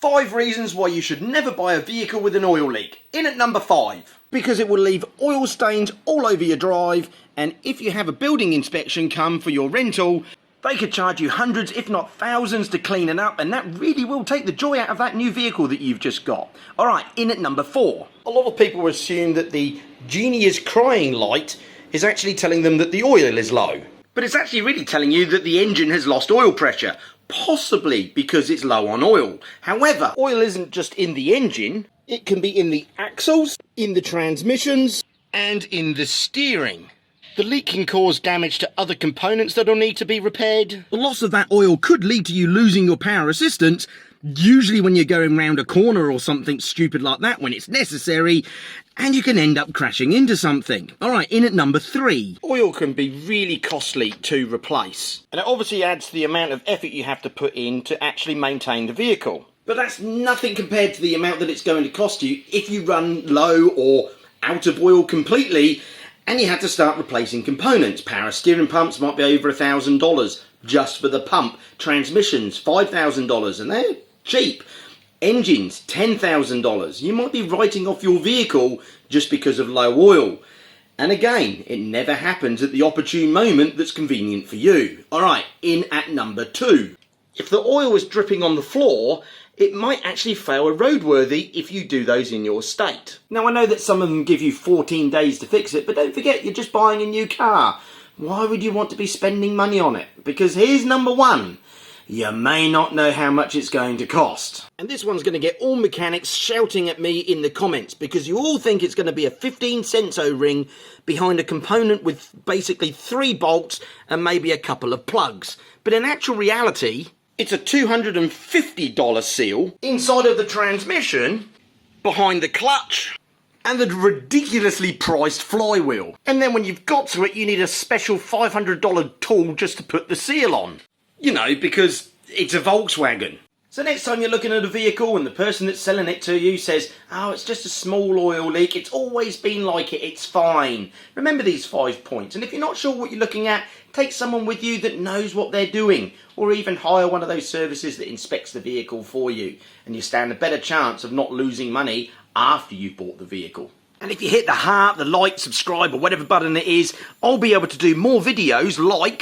5 reasons why you should never buy a vehicle with an oil leak. In at number 5. Because it will leave oil stains all over your drive, and if you have a building inspection come for your rental, they could charge you hundreds if not thousands to clean it up, and that really will take the joy out of that new vehicle that you've just got. Alright, in at number 4. A lot of people assume that the genie is crying light is actually telling them that the oil is low. But it's actually really telling you that the engine has lost oil pressure, possibly because it's low on oil. However, oil isn't just in the engine, it can be in the axles, in the transmissions, and in the steering. The leak can cause damage to other components that'll need to be repaired. The loss of that oil could lead to you losing your power assistance, usually when you're going round a corner or something stupid like that when it's necessary, and you can end up crashing into something. Alright, in at number 3. Oil can be really costly to replace, and it obviously adds to the amount of effort you have to put in to actually maintain the vehicle. But that's nothing compared to the amount that it's going to cost you if you run low or out of oil completely and you had to start replacing components. Power steering pumps might be over $1,000 just for the pump. Transmissions, $5,000, and they're cheap. Engines, $10,000. You might be writing off your vehicle just because of low oil. And again, it never happens at the opportune moment that's convenient for you. Alright, in at number 2. If the oil is dripping on the floor, it might actually fail a roadworthy if you do those in your state. Now I know that some of them give you 14 days to fix it, but don't forget you're just buying a new car. Why would you want to be spending money on it? Because here's number 1. You may not know how much it's going to cost. And this one's going to get all mechanics shouting at me in the comments because you all think it's going to be a 15-cent O-ring behind a component with basically 3 bolts and maybe a couple of plugs. But in actual reality, it's a $250 seal inside of the transmission, behind the clutch, and the ridiculously priced flywheel. And then when you've got to it, you need a special $500 tool just to put the seal on. You know, because it's a Volkswagen. So next time you're looking at a vehicle and the person that's selling it to you says, oh, it's just a small oil leak, it's always been like it, it's fine. Remember these 5 points, and if you're not sure what you're looking at, take someone with you that knows what they're doing, or even hire one of those services that inspects the vehicle for you, and you stand a better chance of not losing money after you've bought the vehicle. And if you hit the heart, the like, subscribe, or whatever button it is, I'll be able to do more videos like